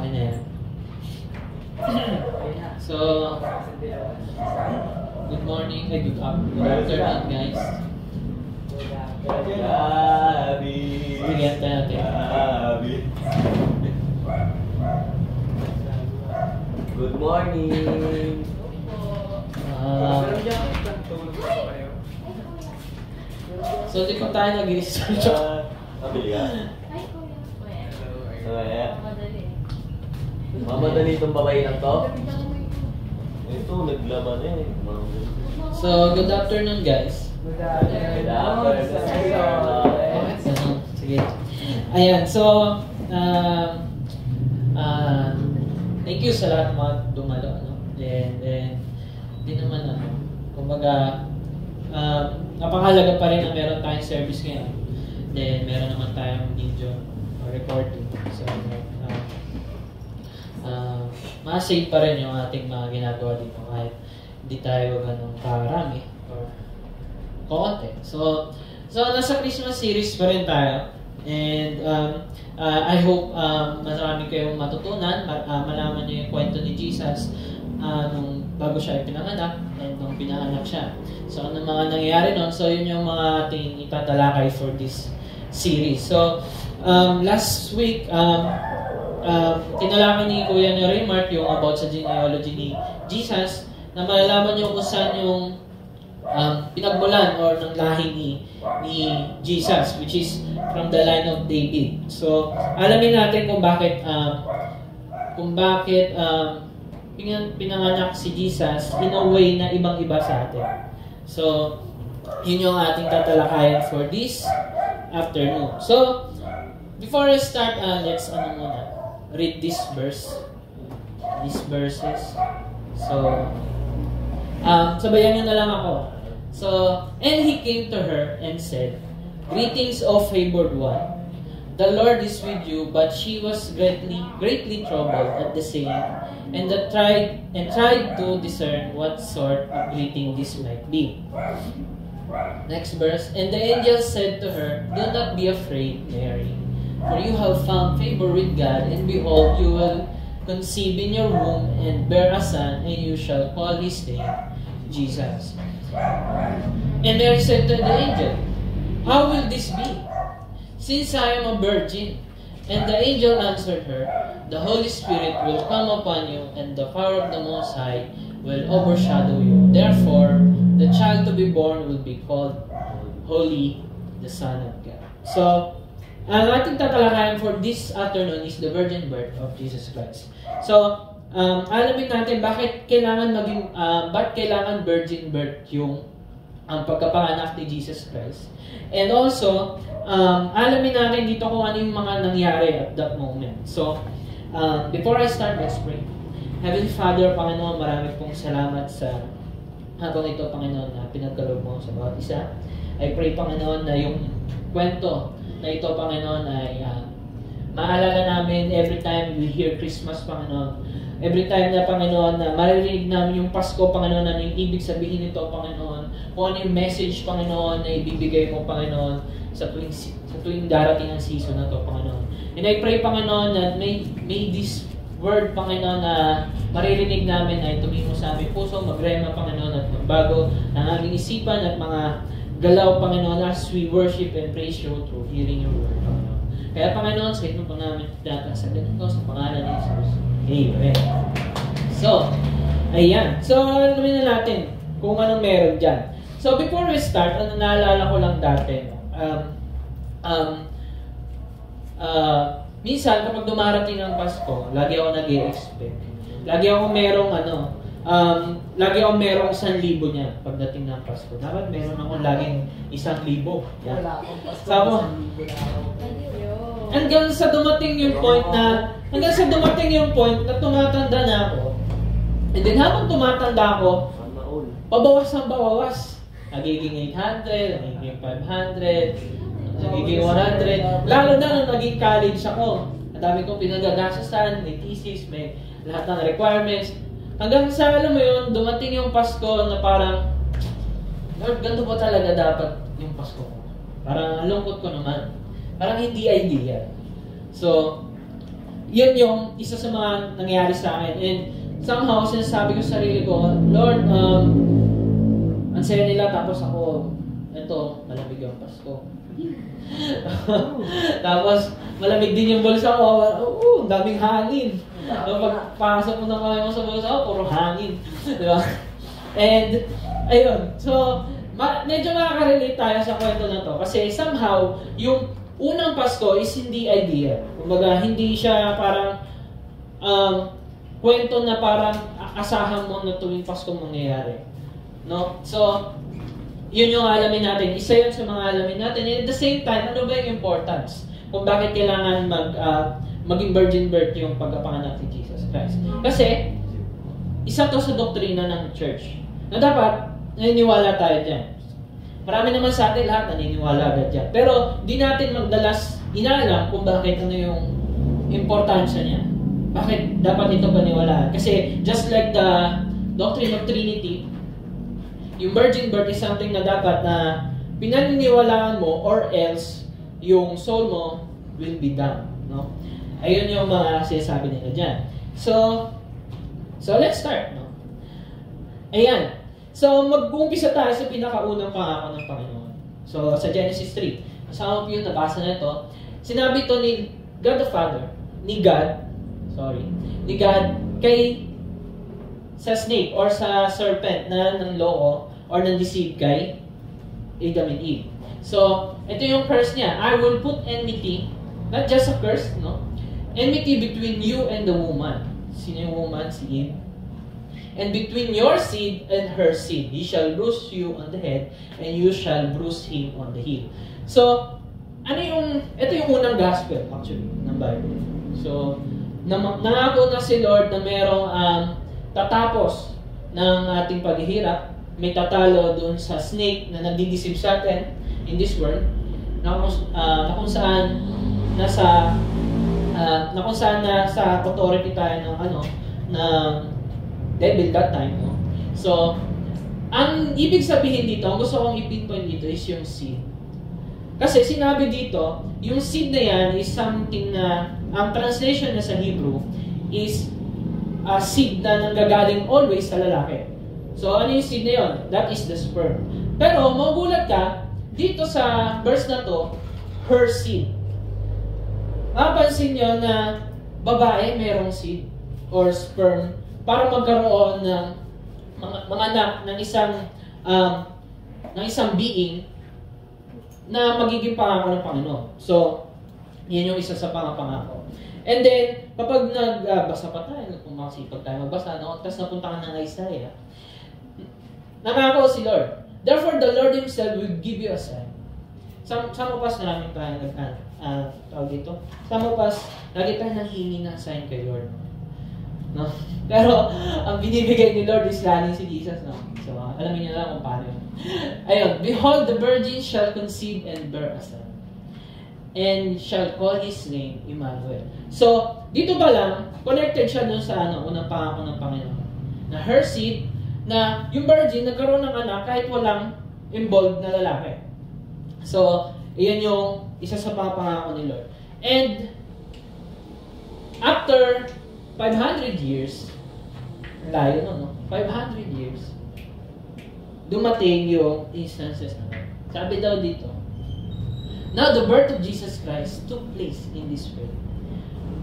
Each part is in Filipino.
Okay na yan. So, good morning, good afternoon guys. Sige, natin. Good morning. So, di pa tayo nag-research. Nabili ka? Mamadali itong babae lang to? Ito, naglaban eh. So, good afternoon guys. Good afternoon. Sige. Ayan, so, thank you sa lahat ng mga dumalo. And di naman kumbaga, napakahalaga pa rin na meron tayong service ngayon. Then, meron naman tayong video recording. So, ma-save pa rin yung ating mga ginagawa dito kahit hindi tayo ganun karami or konti. So, nasa Christmas series pa rin tayo. And I hope marami kayong matutunan, malaman niyo yung kwento ni Jesus nung bago siya ipinanganak and nung pinanganak siya. So, ano mga nangyayari nun? So, yun yung mga ating itatalakay for this series. So, last week, tinalakay ni Kuya Raymart yung about sa genealogy ni Jesus na malalaman nyo kung saan yung pinagmulan or ng lahi ni Jesus, which is from the line of David. So, alamin natin kung bakit pinanganak si Jesus in a way na ibang-iba sa atin. So, yun yung ating tatalakayan for this afternoon. So, before I start, let's read this verse. These verses. So, sabayan nyo na lang ako. So, and he came to her and said, "Greetings, O favored one. The Lord is with you." But she was greatly troubled at the saying, and tried to discern what sort of greeting this might be. Next verse. And the angel said to her, "Do not be afraid, Mary, for you have found favor with God, and behold, you will conceive in your womb and bear a son, and you shall call his name Jesus." And Mary said to the angel, "How will this be, since I am a virgin?" And the angel answered her, "The Holy Spirit will come upon you, and the power of the Most High will overshadow you. Therefore, the child to be born will be called Holy, the Son of God." So, ang ating tatalakayan for this afternoon is the virgin birth of Jesus Christ. So, alamin natin bakit kailangan virgin birth yung pagkapanganak ni Jesus Christ. And also, alamin natin dito kung ano yung mga nangyari at that moment. So, before I start, let's pray. Heavenly Father, Panginoon, marami pong salamat sa habang ito, Panginoon, na pinagkaloob mo sa bawat isa. I pray, Panginoon, na yung kwento na ito, Panginoon, ay maalala namin every time we hear Christmas, Panginoon. Every time na, Panginoon, na maririnig namin yung Pasko, Panginoon, ano yung ibig sabihin nito, Panginoon. Kung ano yung message, Panginoon, na ibibigay mo, Panginoon, sa tuwing darating ang season na to, Panginoon. And I pray, Panginoon, that may this word, Panginoon, na maririnig namin ay tumingo sa aming puso, magrema, Panginoon, at magbago ng aming isipan at mga galaw, Panginoon, as we worship and praise you through hearing your word, Panginoon. Kaya, Panginoon, sa ito pa namin tinatangasagan ito sa pangalan ni Jesus. Amen. So, ayan. So, alamin na natin kung anong meron dyan. So, before we start, naalala ko lang dati, minsan, kapag dumarating ang Pasko, lagi ako nag-i-expect. Lagi ako merong lagi ako merong 1,000 niya pagdating ng Pasko. Dapat meron akong laging 1,000. Yan. Wala akong Pasko. Sabo. Hanggang sa dumating yung point na tumatanda na ako. And then habang tumatanda ako, pabawas ng bawas. Nagiging 800, nagiging 500, nagiging 100. Lalo na nung naging college ako. Ang dami kong pinagagastusan, may thesis, may lahat ng requirements. Hanggang sa, alam mo yun, dumating yung Pasko na parang, Lord, ganito ba talaga dapat yung Pasko ko? Parang lungkot ko naman. Parang hindi idea. So, yun yung isa sa mga nangyari sa akin. And somehow, sinasabi ko sa sarili ko, Lord, ang saya nila, tapos ako, ito, malamig ang Pasko. Tapos, malamig din yung bulsa ko. Ang daming hangin. Pagpasok mo na kami sa bulsa ko, puro hangin. Diba? And, ayun. So, medyo makaka-relate tayo sa kwento na to. Kasi somehow, yung unang Pasko is hindi ideal. Kumbaga, hindi siya parang kwento na parang asahan mo na tuwing Pasko mangyayari. No? So, yun yung alamin natin. Isa yun sa mga alamin natin. And at the same time, ano ba yung importance? Kung bakit kailangan maging virgin birth yung pagkapanganak ni Jesus Christ. Kasi, isa to sa doktrina ng church. Na dapat, naniniwala tayo dyan. Marami naman sa atin lahat naniniwala agad dyan. Pero, di natin magdalas inaalam kung bakit ano yung importansya niya. Bakit dapat ito paniwalaan? Kasi, just like the doctrine of Trinity, yung virgin birth is something na dapat na pinaniniwalaan mo or else yung soul mo will be damned. No? Ayun yung mga sinasabi nila dyan. So let's start. No? Ayan. So, mag-uumpisa tayo sa pinakaunang pangako ng Panginoon. So, sa Genesis 3. Some of you nabasa na ito. Sinabi ito ni God the Father, ni God, sa snake or sa serpent na nanloko or nang-deceive kay Adam and Eve. So, ito yung curse niya. I will put enmity, not just a curse, no? Enmity between you and the woman. Sino yung woman? Si Eve. And between your seed and her seed, he shall bruise you on the head, and you shall bruise him on the heel. So, ito yung unang gospel, actually, ng Bible. So, nangako na si Lord na merong tatapos ng ating paghihirap, may tatalo doon sa snake na nagdi-deceive sa atin in this world, na kung saan nasa authority tayo ng devil that time. No? So, ang ibig sabihin dito, ang gusto kong i-pinpoint dito is yung seed. Kasi sinabi dito, yung seed na yan is something na, ang translation na sa Hebrew is a seed na nanggagaling always sa lalaki. So, ano yung seed na yun? That is the sperm. Pero, magugulat ka, dito sa verse na to, her seed. Mapansin nyo na babae merong seed or sperm para magkaroon ng mga anak ng isang being na magiging pangako ng Panginoon. So, yan yung isa sa pangako. And then, kapag nagbasa pa tayo, kung makasipag tayo magbasa, no? Tapos napunta ka ng Isaiah, nangako si Lord. Therefore, the Lord Himself will give you a sign. Some of us, namin tayo tawag dito. Some of us, lagi tayo nanghingi ng sign kay Lord. No? Pero, ang binibigay ni Lord is lalo si Jesus. No? So, alamin niyo lang kung paano yun. Ayun, behold, the virgin shall conceive and bear a son, and shall call his name Emmanuel. So, dito pa lang, connected siya dun sa unang pangako ng Panginoon. Na her seed, na yung virgin nagkaroon ng anak kahit walang involved na lalaki. So, iyan yung isa sa pangako ni Lord. And, after 500 years, layo no? 500 years, dumating yung instances na. Sabi daw dito, now the birth of Jesus Christ took place in this way.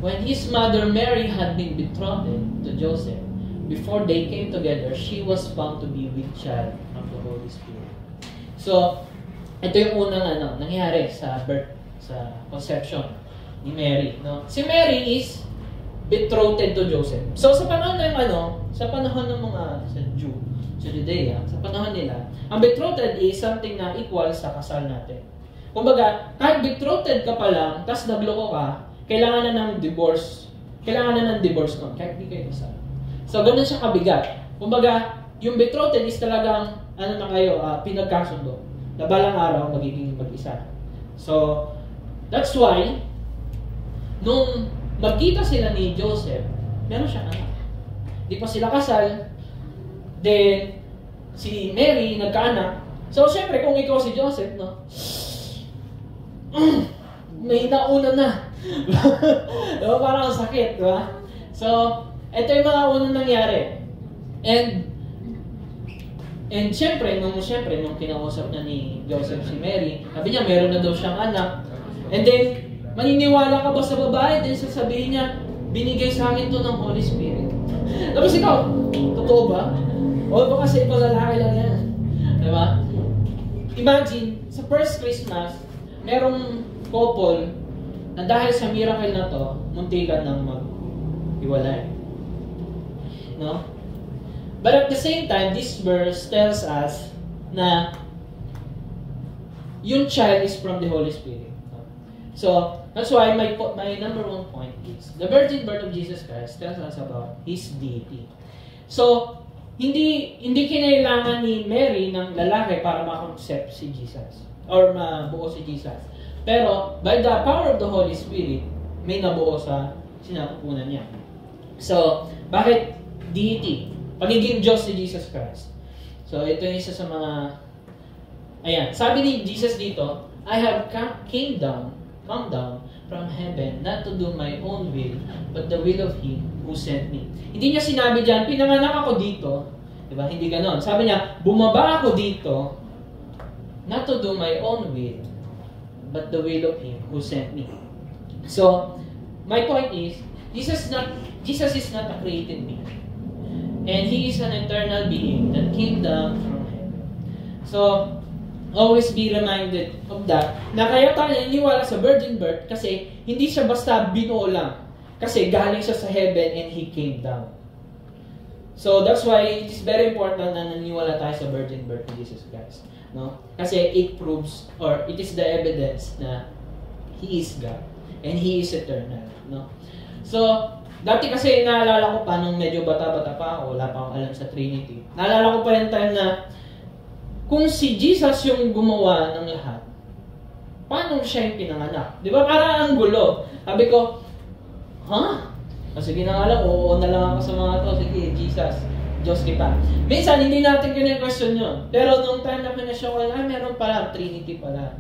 When his mother Mary had been betrothed to Joseph, before they came together, she was found to be with child of the Holy Spirit. So, ito yung unang nangyari sa birth, sa conception ni Mary. No? Si Mary is betrothed to Joseph. So, sa panahon ng sa panahon ng mga sa Judea, sa panahon nila, ang betrothed is something na equal sa kasal natin. Kumbaga, kahit betrothed ka pa lang, tas nagloko ka, kailangan na ng divorce. Kailangan na ng divorce nun, kahit di kayo kasal. So, ganun siya kabigat. Kumbaga, yung betrothed is talagang, na kayo, pinagkasundo. Na balang araw, magiging mag-isa. So, that's why, nung magkita sila ni Joseph, meron siyang anak. Di pa sila kasal. Then, si Mary, nagkaanak. So, syempre, kung ikaw si Joseph, no? May nauna na. Diba? Parang ang sakit, diba? So, ito yung mga unang nangyari. And syempre, nung kinausap na ni Joseph si Mary, sabi niya, meron na daw siyang anak. And then, maniniwala ka ba sa babae? Then sasabihin niya, binigay sa akin to ng Holy Spirit. Tapos ikaw, totoo ba? O baka sa ibang lalaki lang yan. Diba? Imagine, sa first Christmas, merong couple na dahil sa miracle na to, muntikan ng mag-iwalay. No? But at the same time, this verse tells us na yung child is from the Holy Spirit. So, that's why my number one point is, the virgin birth of Jesus Christ tells us about His deity. So, hindi kinailangan ni Mary ng lalaki para ma-concept si Jesus or mabuo si Jesus. Pero, by the power of the Holy Spirit, may nabuo sa sinapupunan niya. So, bakit deity? Pagiging Diyos si Jesus Christ. So, ito yung isa sa mga... Ayan, sabi ni Jesus dito, I have come down from heaven, not to do my own will, but the will of Him who sent me. Hindi niya sinabi dyan, pinanganak ako dito. Diba? Hindi ganon. Sabi niya, bumaba ako dito, not to do my own will, but the will of Him who sent me. So, my point is, Jesus is not a created being. And He is an eternal being that came down from heaven. So, always be reminded of that. Na kaya tayo naniniwala sa virgin birth kasi hindi siya basta binuo lang. Kasi galing siya sa heaven and He came down. So, that's why it is very important na naniniwala tayo sa virgin birth of Jesus Christ. No? Kasi it proves, or it is the evidence na He is God. And He is eternal. No? So, dati kasi naalala ko pa nung medyo bata-bata pa ako, wala pa akong alam sa Trinity. Naalala ko pa yung time na kung si Jesus yung gumawa ng lahat, paano siya yung pinanganak? Di ba? Parang ang gulo. Sabi ko, sige na nga lang, oo na lang ako sa mga to. Sige, Jesus, Diyos kita. Minsan, hindi natin kine-question yun. Pero nung time na pinasya ko, meron pala, Trinity pala.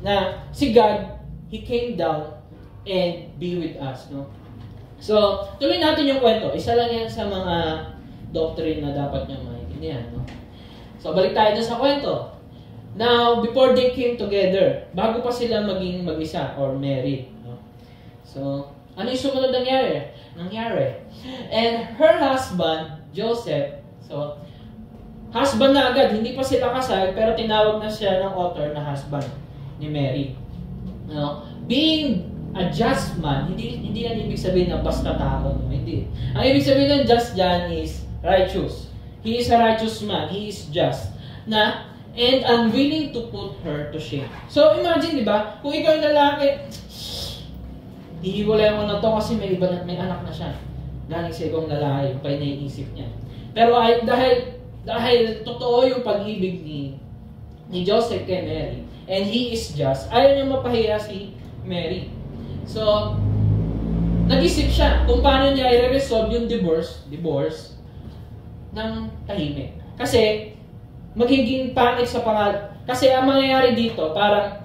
Na si God, He came down and be with us. No? So, tuloy natin yung kwento. Isa lang yan sa mga doctrine na dapat nyo maintindihan. No? So, balik tayo dun sa kwento. Now, before they came together, bago pa sila maging mag-isa or married. No? So, ano yung sumunod nangyari? And her husband, Joseph, so, husband na agad, hindi pa sila kasal, pero tinawag na siya ng author na husband ni Mary. No? Being a just man, hindi yan ibig sabihin na basta tao. No? Hindi. Ang ibig sabihin ng just dyan is righteous. He is a righteous man. He is just. And unwilling to put her to shame. So, imagine, di ba? Kung ikaw yung lalaki, hihiwalay mo na to kasi may anak na siya. Galing sa ibang lalaki, yung pa naiisip niya. Pero dahil totoo yung pag-ibig ni Joseph kay Mary, and he is just, ayaw niya mapahiya si Mary. So, nag-isip siya kung paano niya i-resolve yung divorce ng tahimik. Kasi, magiging panic sa pangalan. Kasi ang mangyayari dito, parang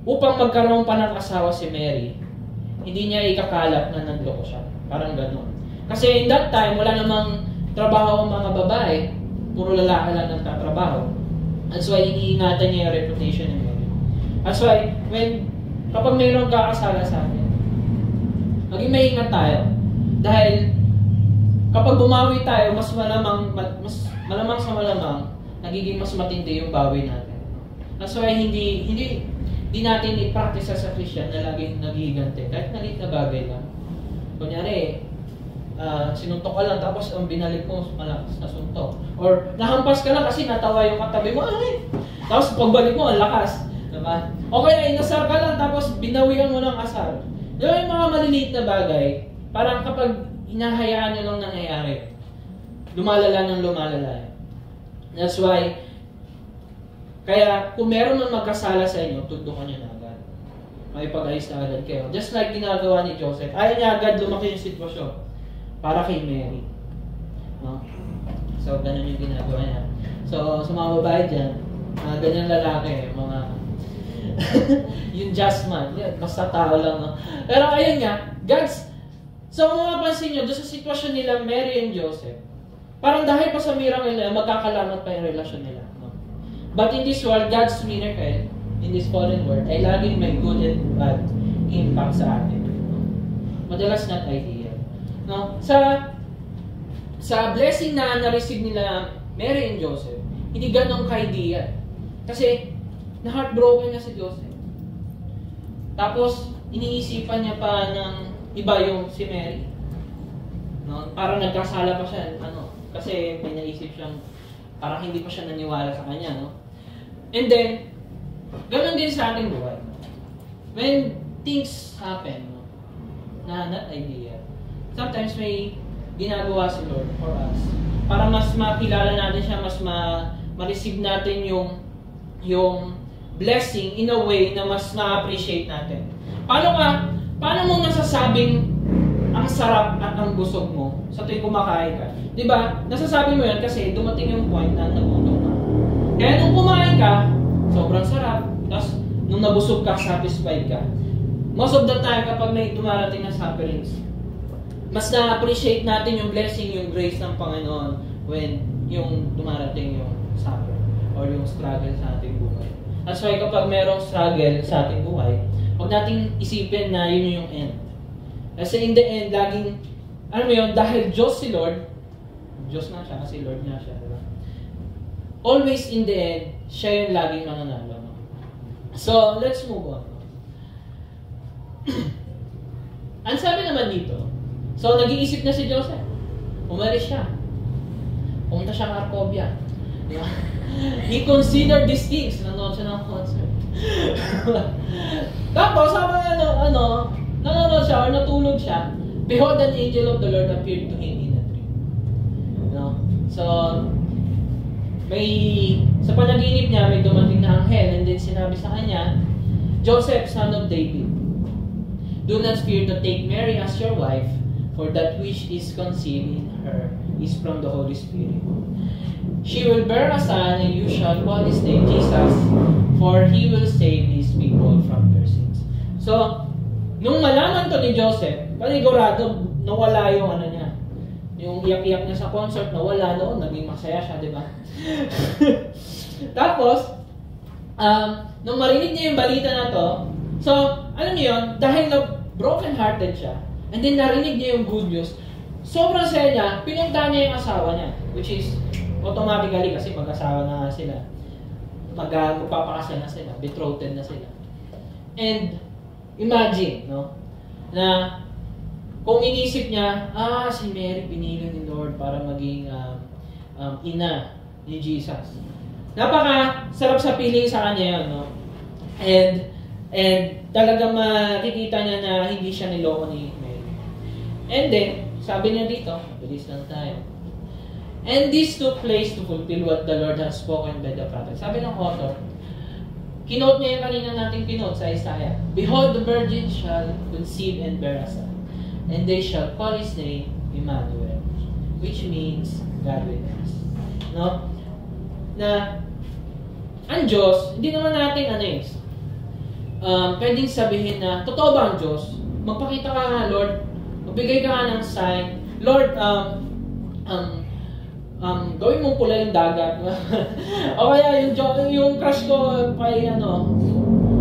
upang magkaroon pa ng asawa si Mary, hindi niya ikakalat na nagloko siya. Parang gano'n. Kasi in that time, wala namang trabaho ang mga babae. Puro lalaki lang nagtatrabaho. That's why iniingatan niya yung reputation ni Mary. That's why, kapag mayroong kakasala sa atin, maging maingat tayo. Dahil, kapag bumawi tayo, mas malamang sa malamang, nagiging mas matindi yung bawi natin. That's why hindi natin i-practice sa Christian na laging naghihigante. Kahit nalit na bagay lang. Kunyari, sinuntok ka lang tapos ang binalik mo malakas na suntok. Or nahampas ka lang kasi natawa yung katabi mo. Tapos pagbalik mo, ang lakas. Diba? O kaya inasar ka lang tapos binawian mo ng asar. Diba yung mga maliliit na bagay, parang kapag hinahayaan nyo lang nangyayari, lumalala ng lumalala. That's why, kaya kung meron man magkasala sa inyo, tundukan nyo na agad. May pag-ayos na agad kayo. Just like ginagawa ni Joseph. Ayaw niya agad lumaki yung sitwasyon para kay Mary. No? So, ganun yung ginagawa niya. So, sa mga babae dyan, mga ganyan lalaki, mga Yung just man. Yan, basta tao lang, no? Pero ayun nga, so kung mapapansin nyo, doon sa sitwasyon nila, Mary and Joseph, parang dahil pa sa miracle nila, magkakalamat pa yung relasyon nila, no? But in this world, God's miracle, in this fallen world, ay laging may good and bad impact sa atin. No? Madalas not ideal. No? Sa blessing na na-receive nila Mary and Joseph, hindi ganong ka-ideal. Kasi, na-heartbroken na si Joseph. Tapos, iniisipan niya pa ng iba yung si Mary. No? Parang nagkasala pa siya. Kasi may naisip siyang parang hindi pa siya naniwala sa kanya. No? And then, ganoon din sa ating buhay. When things happen, no, na not ideal, sometimes may ginagawa si Lord for us para mas makilala natin siya, mas ma-receive natin yung blessing in a way na mas na-appreciate natin. Paano mo nasasabing ang sarap at ang busog mo sa tuwing kumakain ka? Diba? Nasasabi mo yan kasi dumating yung point na nagutom ka. Kaya nung kumain ka, sobrang sarap. Tapos, nung nabusog ka, satisfied ka. Most of the time, kapag may dumarating na sufferings, mas na-appreciate natin yung blessing, yung grace ng Panginoon when yung dumarating yung suffering or yung struggle sa ating buhay. That's why kapag merong struggle sa ating buhay, huwag nating isipin na yun yung end. Kasi in the end, laging, dahil Diyos si Lord, Diyos nga siya kasi Lord nga siya, diba? Always in the end, siya yung laging mananalo. So, let's move on. Ang sabi naman dito, so nag-iisip na si Joseph. Umalis siya. Pumunta siya ng Arcobia. Diba? He considered these things. Nanonood siya ng concert. Tapos, nanonood siya or natulog siya. Behold, an angel of the Lord appeared to him in a dream. No? So, sa panaginip niya, may dumating na anghel and then sinabi sa kanya, Joseph, son of David, do not fear to take Mary as your wife, for that which is conceived in her is from the Holy Spirit. She will bear a son, and you shall call his name Jesus, for he will save his people from their sins. So, nung malaman to ni Joseph, panigurado, nawala yung niya. Yung iyak-iyak niya sa concert, nawala noon, naging masaya siya, di ba? Tapos, nung marinig niya yung balita na to, so, alam niyo yun, dahil broken-hearted siya, and then narinig niya yung good news, sobrang saya niya, pinunta niya yung asawa niya, which is automatically kasi mag-asawa na sila. Magpapakasal na sila, betrothed na sila. And imagine, no, na kung inisip niya, si Mary pinili ni Lord para maging ina ni Jesus. Napaka-sarap sa piling sa kanya yun, no? And talagang makikita niya na hindi siya niloko ni Mary. And then, sabi niya dito, bilis lang tayo. And this took place to fulfill what the Lord has spoken by the prophet. Sabi ng author, kinote niya yung kanina nating kinote sa Isaiah. Behold, the virgin shall conceive and bear a son, and they shall call his name Emmanuel, which means God with us. No? Na ang Diyos, hindi naman natin pwedeng sabihin na, totoo ba ang Diyos? Magpakita ka nga, Lord. Magbigay ka nga ng sign. Lord, gawin mong pula yung dagat. O kaya yung crush ko,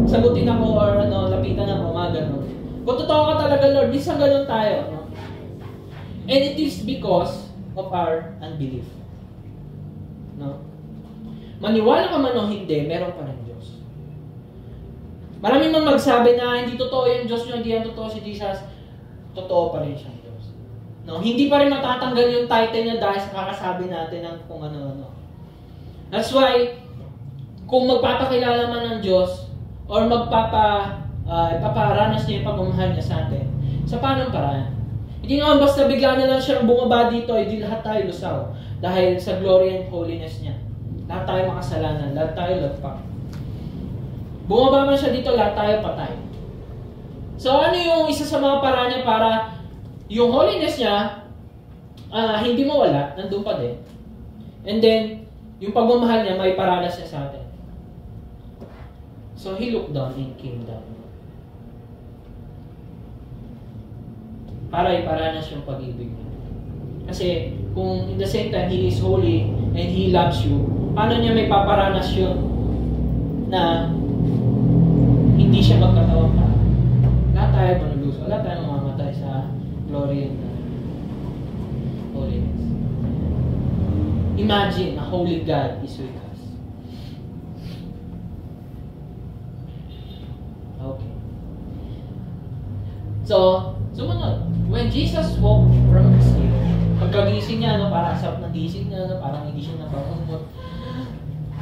sagutin ako or lapitan ako, mga ganun. Kung totoo ka talaga, Lord, minsan ganun tayo. No? And it is because of our unbelief. No? Maniwala ka man o hindi, meron pa rin Diyos. Maraming man magsabi na hindi totoo yung Diyos nyo, hindi yan totoo si Jesus. Totoo pa rin siyang Diyos. No? Hindi pa rin matatanggal yung title niya dahil sa kakasabi natin ng kung ano-ano. That's why, kung magpapakilala man ng Diyos or ipaparanas niya yung pagmamahal niya sa atin, sa paanong paraan? Hindi naman basta bigla na lang siyang bumaba dito, hindi lahat tayo lusaw. Dahil sa glory and holiness niya. Lahat tayo makasalanan, lahat tayo lagpak. Bumaba man siya dito, lahat tayo patay. So ano yung isa sa mga paraan niya para yung holiness niya, hindi mawala, nandun pa din. And then, yung pagmamahal niya, may paranas niya sa atin. So So he looked down and came down. Para iparanas yung pag-ibig niya. Kasi kung in the same time he is holy and he loves you, paano niya may paparanas yun na hindi siya magkatawang pa? Lahat tayo manuluso. Lahat tayo mamamatay sa glory and holiness. Imagine, a holy God is with us. Okay. So, sumunod. When Jesus woke from his sleep, pagkagising niya, parang sarap ng gising niya, parang hindi siya nabangungot.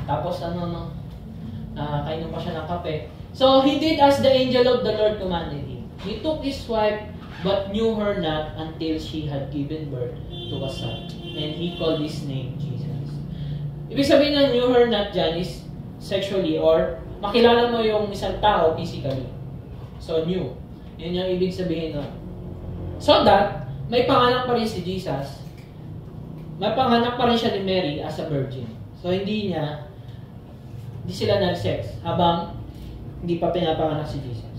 Tapos kainom pa siya ng kape. So, he did as the angel of the Lord commanded him. He took his wife, but knew her not until she had given birth to a son. And he called his name Jesus. Ibig sabihin ng knew her not dyan is sexually or makilala mo yung isang tao physically. So, knew. Yun yung ibig sabihin nun. So that, may panganak pa rin si Jesus. May panganak pa rin siya ni Mary as a virgin. So, hindi sila nag-sex habang hindi pa pinapanganak si Jesus.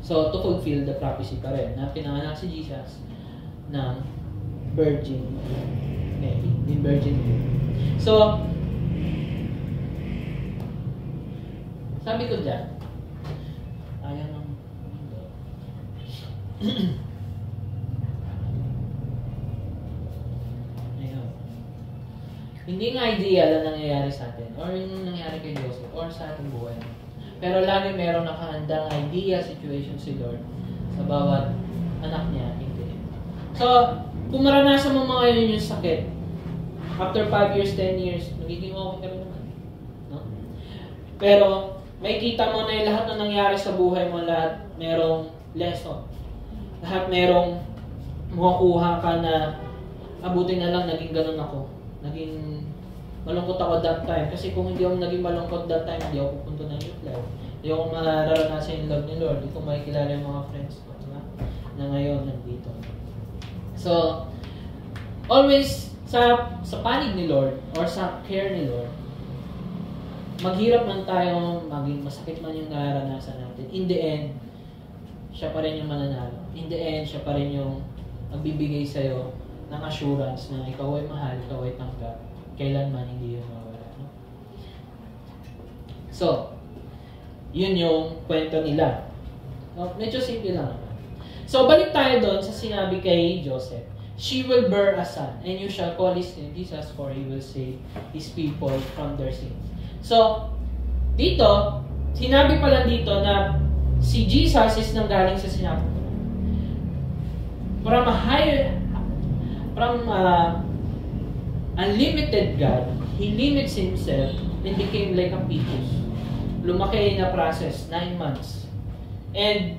So, to fulfill the prophecy pa rin na pinanganak si Jesus ng Virgin Mary. In Virgin Mary. So, sabi ko dyan, ayaw ng ayun. Hindi nga ideal na nangyayari sa atin or yung nangyayari kay Joseph or sa ating buhay. Pero lagi merong nakahandang ideal situation si Lord sa bawat anak niya. Hindi. So, kung maranasan mo mga yun yung sakit, after 5 years, 10 years, magiging okay ka rin naman. No? Pero, may kita mo na yung lahat na nangyari sa buhay mo, lahat merong lesson. Lahat merong makukuha ka na abutin na lang, naging ganun ako. Naging malungkot ako that time. Kasi kung hindi ako naging malungkot that time, hindi ako pupunta ng youth life. Hindi ako mararanasan yung love ni Lord. Hindi ko makikilala yung mga friends ko na ngayon nandito. So, always sa panig ni Lord or sa care ni Lord, maghirap man tayo, maging masakit man yung nararanasan natin. In the end, siya pa rin yung mananalo. In the end, siya pa rin yung magbibigay sa'yo ng assurance na ikaw ay mahal, ikaw ay tanggap. Kailanman hindi yun mawala. No? So, yun yung kwento nila. No? Medyo simple lang. So, balik tayo doon sa sinabi kay Joseph. She will bear a son, and you shall call his name Jesus, for he will save his people from their sins. So, dito, sinabi pala dito na si Jesus is nanggaling sa sinabi. From unlimited God, He limits Himself and became like a fetus. Lumaki na process, 9 months. And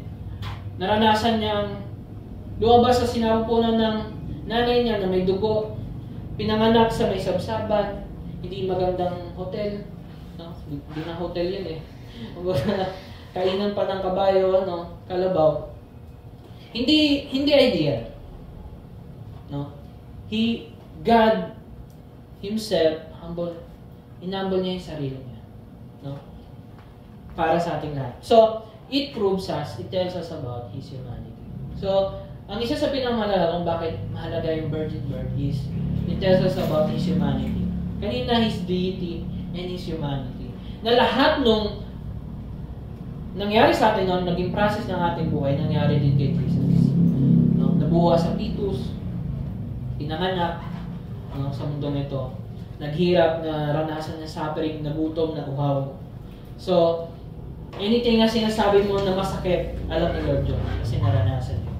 naranasan niyang lumabas sa sinapupunan ng nanay niya na may dugo, pinanganak sa may sabsaban, hindi magandang hotel. No? Hindi na hotel yun eh. Kainan pa ng kabayo, no? Kalabaw. Hindi ideal. No? God Himself, inhumble niya yung sarili niya. No? Para sa ating lahat. So, it tells us about His humanity. So, ang isa sa pinamahalaga kung bakit mahalaga yung virgin birth is, it tells us about His humanity. Kanina, His deity and His humanity. Na lahat nung nangyari sa atin noon, naging process ng ating buhay, nangyari din kay Jesus. No? Nabuha sa fetus, pinanganak sa mundong ito, naghirap na ranasan ng suffering, nagutom, naguhaw. So, anything na sinasabi mo na masakit, alam ni Lord yun, kasi naranasan yun.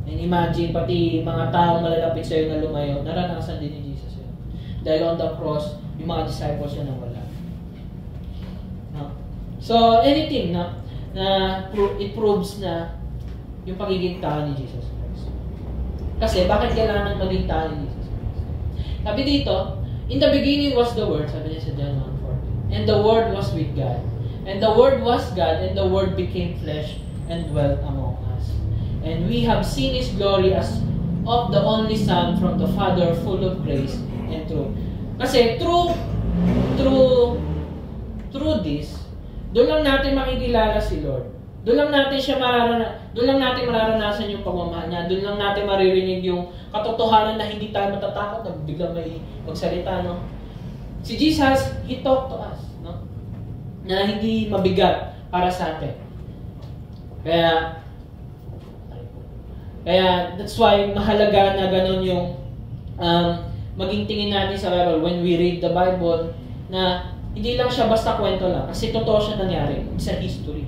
And imagine, pati mga taong malalapit sa'yo na lumayo, naranasan din ni Jesus yun. Dahil on the cross, yung mga disciples yun nawala. No? So, anything na it proves na yung pagiging tao ni Jesus Christ. Kasi, bakit kailangan maging tao ni Jesus Christ? Sabi dito, in the beginning was the Word, sabi niya sa John 1:14. And the Word was with God. And the Word was God, and the Word became flesh and dwelt among us. And we have seen His glory as of the only Son from the Father, full of grace and truth. Kasi through through this, doon lang natin makikilala si Lord. Doon lang natin mararanasan yung pagmamahal niya. Doon lang natin maririnig yung katotohanan na hindi tayo matatakot na biglang may magsalita, no? Si Jesus, He talked to us, no? Na hindi mabigat para sa atin. Kaya that's why mahalaga na ganun yung maging tingin natin sa Bible when we read the Bible, na hindi lang siya basta kwento lang, kasi totoo siya nangyari sa history.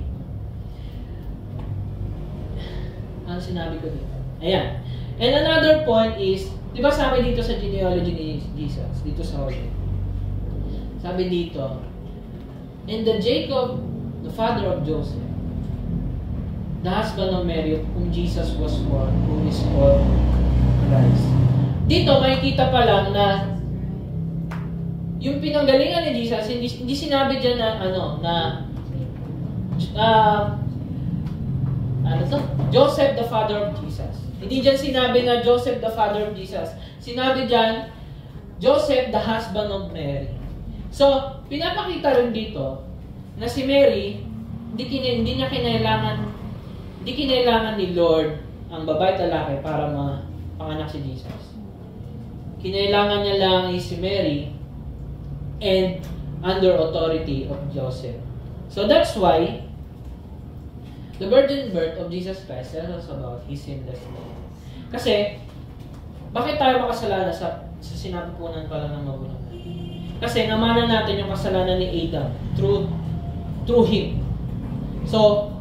Ano sinabi ko dito? Ayan. And another point is, di ba sabi dito sa genealogy ni Jesus, dito sa Holy, sabi dito, and the Jacob, the father of Joseph, the husband of Mary, whom Jesus was born, who is called Christ. Dito, makikita pa lang na yung pinanggalingan ni Jesus, hindi sinabi dyan na Joseph the father of Jesus. Hindi dyan sinabi na Joseph the father of Jesus. Sinabi dyan, Joseph the husband of Mary. So, pinapakita rin dito na si Mary, hindi niya kinailangan ni Lord ang babae at lalaki para mapanganak si Jesus. Kinailangan niya lang si Mary and under authority of Joseph. So that's why the virgin birth of Jesus Christ tells us about His sinlessness. Kasi, bakit tayo makasalanan sa sinapupunan pa lang ng magulang? Kasi namanan natin yung kasalanan ni Adam through him. So,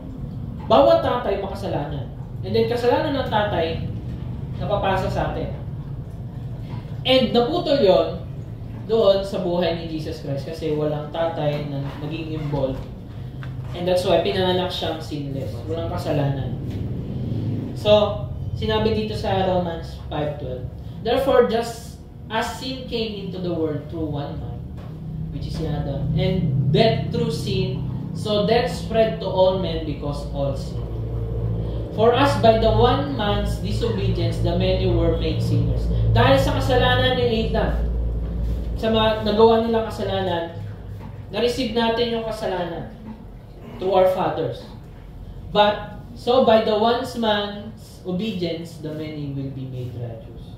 bawat tatay makasalanan. And then kasalanan ng tatay napapasa sa atin. And naputol yon doon sa buhay ni Jesus Christ kasi walang tatay na naging involved. And that's why pinanganak siyang sinless. Walang kasalanan. So, sinabi dito sa Romans 5:12, therefore, just as sin came into the world through one man, which is Adam, and death through sin, so death spread to all men because all sin. For us, by the one man's disobedience, the many were made sinners. Dahil sa kasalanan ni Adam, sa mga nagawa nilang kasalanan, na-receive natin yung kasalanan through our fathers. But, so by the one man's obedience, the many will be made righteous.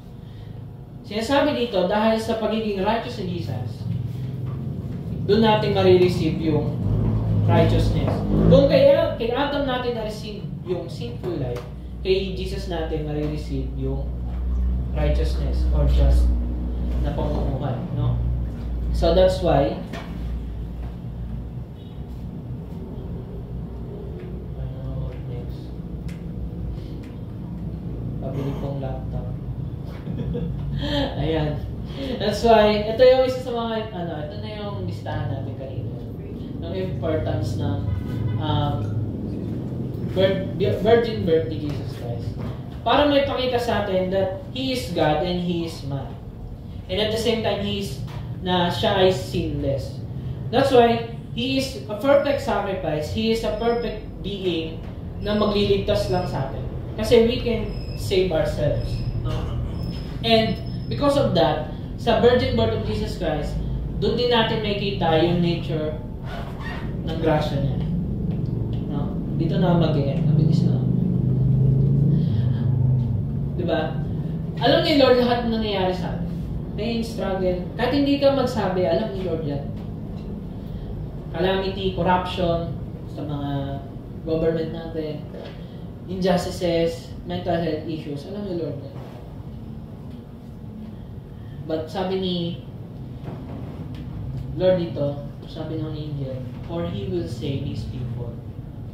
Sinasabi dito, dahil sa pagiging righteous ni Jesus, doon natin marireceive yung righteousness. Kung kay Adam natin na-receive yung sinful life, kay Jesus natin marireceive yung righteousness or just na pamumuhay, no? So that's why next. Pabili kong laptop. Ayan. That's why, ito yung isa sa mga, ito na yung listahan natin kanina. Ng importance ng virgin birth ni Jesus Christ. Para may pakita sa atin that He is God and He is man. And at the same time, siya ay sinless. That's why, He is a perfect sacrifice. He is a perfect being na magliligtas lang sa atin. Kasi we can save ourselves. No? And because of that, sa virgin birth of Jesus Christ, doon din natin makita yung nature ng grasya niya. No? Dito na mag-e-end. Mabilis na. Diba? Alam ni Lord lahat ng nangyayari sa atin. Pain, struggle. Kahit hindi ka magsabi, alam ni Lord yan. Calamity, corruption sa mga government natin, injustices, mental health issues, alam ni Lord yan. But sabi ni Lord dito, sabi ng angel, for He will save His people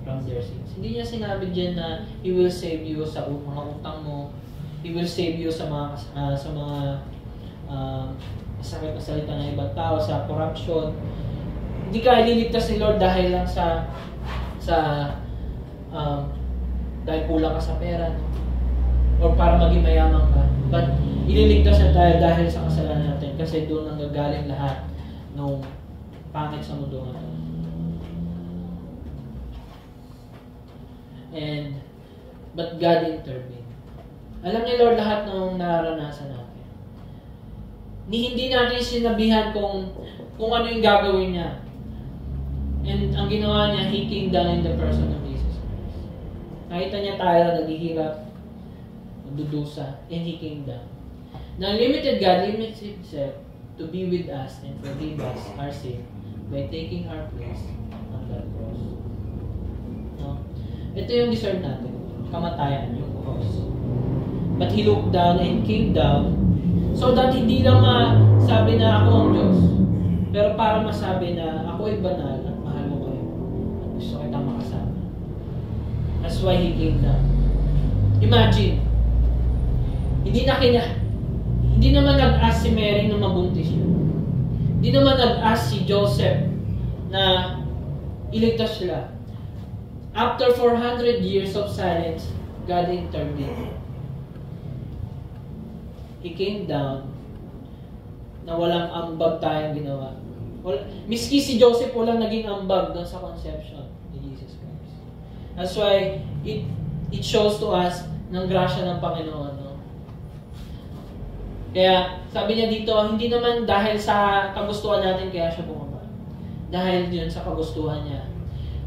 from their sins. Hindi niya sinabi dyan na He will save you sa mga utang mo, He will save you sa mga sakit na salita ng ibang tao, sa corruption. Hindi ka ililigtas ni Lord dahil lang dahil kulang ka sa pera, no? Or para maging mayaman ka. But ililigtas na tayo dahil sa kasalanan natin kasi doon ang gagaling lahat ng pangit sa mundo natin. But God intervened. Alam ni Lord lahat ng naranasan natin. Hindi natin sinabihan kung ano yung gagawin niya. And ang ginawa niya, He came down in the person of Jesus Christ. Nakita niya tayo, naghihirap, nagdudusa, and He came down. The unlimited God limits Himself to be with us and forgive us our sin by taking our place on that cross. No? Ito yung deserve natin, kamatayan, yung cross. But He looked down and came down so that hindi lang masabi na ako ang Diyos, pero para masabi na ako ay banal at mahal mo kayo at gusto kitang makasama. That's why He came down. Imagine, hindi naman nag-ask si Mary na mabuntis siya. Hindi naman nag-ask si Joseph na iligtas sila. After 400 years of silence, God intervened. He came down na walang ambag tayong ginawa. Miski si Joseph walang naging ambag doon sa conception ni Jesus Christ. That's why it shows to us ng grasya ng Panginoon. No? Kaya sabi niya dito, hindi naman dahil sa kagustuhan natin kaya siya bumaba. Dahil yun sa kagustuhan niya.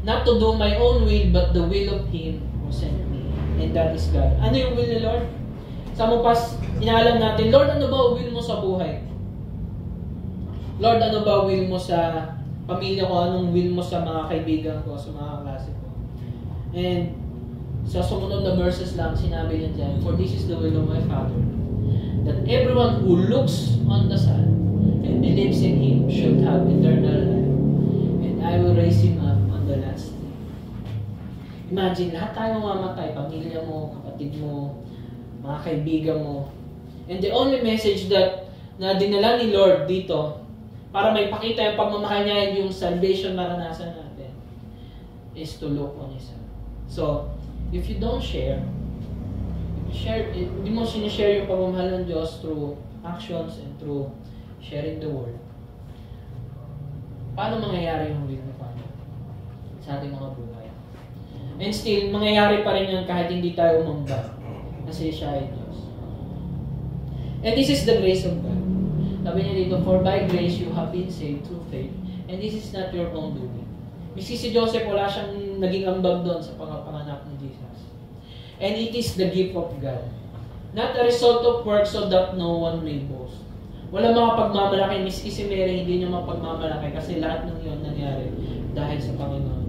Not to do my own will, but the will of Him who sent me. And that is God. Ano yung will ni Lord? Sa mupas, inaalam natin, Lord, ano ba will mo sa buhay? Lord, ano ba will mo sa pamilya ko? Anong will mo sa mga kaibigan ko, sa mga klase ko? And sa sumunod na verses lang, sinabi niya dyan, for this is the will of my Father, that everyone who looks on the Son and believes in Him should have eternal life, and I will raise him up on the last day. Imagine, lahat tayo mamamatay, pamilya mo, kapatid mo, mga kaibigan mo. And the only message that na dinala ni Lord dito, para may pakita yung pagmamahal niya, yung salvation maranasan natin, is to look on His Son. So, if you don't hindi mo sinishare yung pagmamahal ng Diyos through actions and through sharing the Word, paano mangyayari yung will ng Panginoon sa ating mga buhay? And still, mangyayari pa rin yan kahit hindi tayo umamba. Kasi siya ay Diyos. And this is the grace of God. Sabi niya dito, for by grace you have been saved through faith, and this is not your own doing. Miski si Joseph, wala siyang naging ambag doon sa pangapanganak ni Jesus. And it is the gift of God. Not a result of works so that no one may boast. Wala makapagmamalaki, miski si Mary, hindi niya mapagmamalaki kasi lahat ng iyon nangyari dahil sa Panginoon.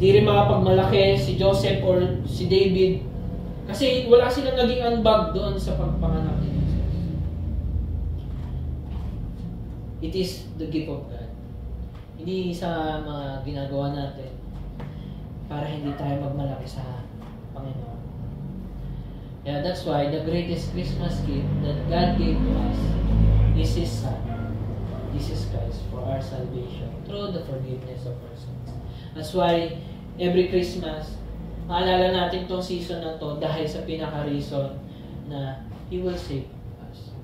Hindi rin makapagmalaki si Joseph or si David kasi wala silang naging ambag doon sa pagpanganak ni Jesus. It is the gift of God. Hindi sa mga ginagawa natin para hindi tayo magmalaki sa Panginoon. Yeah, that's why the greatest Christmas gift that God gave to us is His Son, Jesus Christ, for our salvation through the forgiveness of our sins. That's why every Christmas, maalala natin tong season na to dahil sa pinaka-reason na He will save us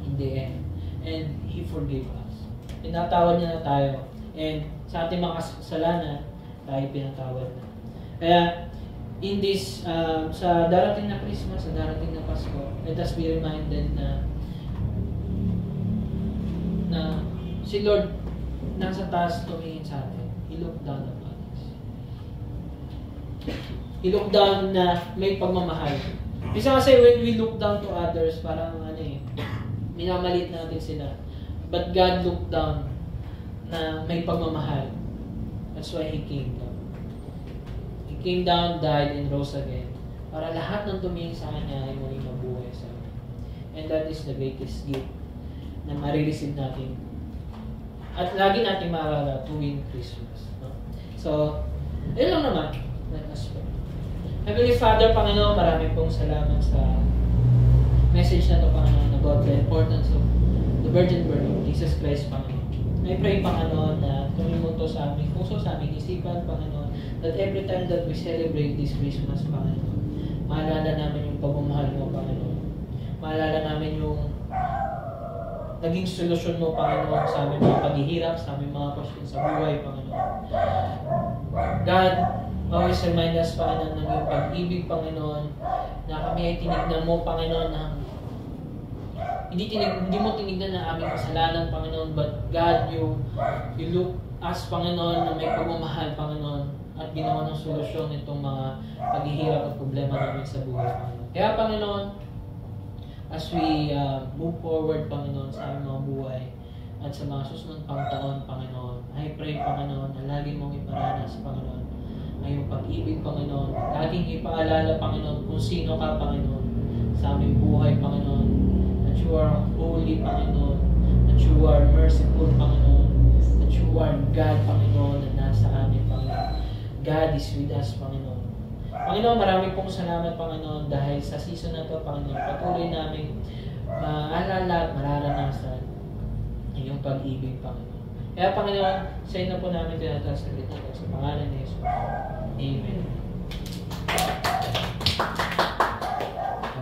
in the end. And He forgave us. Pinatawad niya na tayo. And sa ating mga kasalanan, tayo pinatawad na. Kaya, in this, sa darating na Christmas, sa darating na Pasko, let us be reminded na si Lord nasa taas tumingin sa atin. He looked down upon us. He looked down na may pagmamahal. Bisa kasi when we look down to others, parang minamalit natin sila. But God looked down na may pagmamahal. That's why He came down. He came down, died, and rose again. Para lahat ng tumingin sa Kanya ay muling mabuhay sa atin. And that is the greatest gift na marireceive natin. At lagi natin maalala tuwing Christmas. No? So, yun lang naman. Let us pray. Heavenly Father, Panginoon, marami pong salamat sa message na ito, Panginoon, about the importance of the virgin birth of Jesus Christ, Panginoon. I pray, Panginoon, na tumulong to sa aming puso, sa aming isipan, Panginoon, that every time that we celebrate this Christmas, Panginoon, maalala namin yung pagmamahal mo, Panginoon. Maalala namin yung naging solusyon mo, Panginoon, sa aming mga paghihirap, sa aming mga question sa buhay, Panginoon. God, always remind us, Panginoon, ng iyong pag-ibig, Panginoon, na kami ay tinignan mo, Panginoon, na hindi mo tinignan na aming kasalanan, Panginoon, but God, you look as Panginoon na may pagmamahal, Panginoon, at ginawa ng solusyon itong mga paghihirap at problema namin sa buhay, Panginoon. Kaya, Panginoon, as we move forward, Panginoon, sa aming mga buhay at sa mga susunod pang taon, Panginoon, I pray, Panginoon, na lagi mong iparanas, Panginoon, ang iyong pag-ibig, Panginoon. Laging ipaalala, Panginoon, kung sino ka, Panginoon, sa aming buhay, Panginoon, that you are holy, Panginoon, that you are merciful, Panginoon, that you are God, Panginoon, na nasa amin, Panginoon. God is with us, Panginoon. Panginoon, marami pong salamat, Panginoon, dahil sa season na ito, Panginoon, patuloy namin maalala at mararanasan ang iyong pag-ibig, Panginoon. Kaya, Panginoon, sa inyo po namin tinatasalit ito sa pangalan ni Jesus. Amen.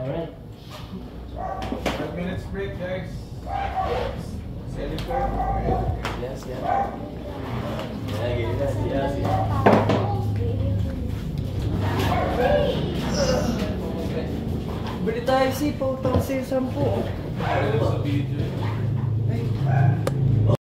Alright. 5 minutes break, guys. Celebrate. Yes, yeah. Yes. Bili tayo si pautang sa 10. Sa video.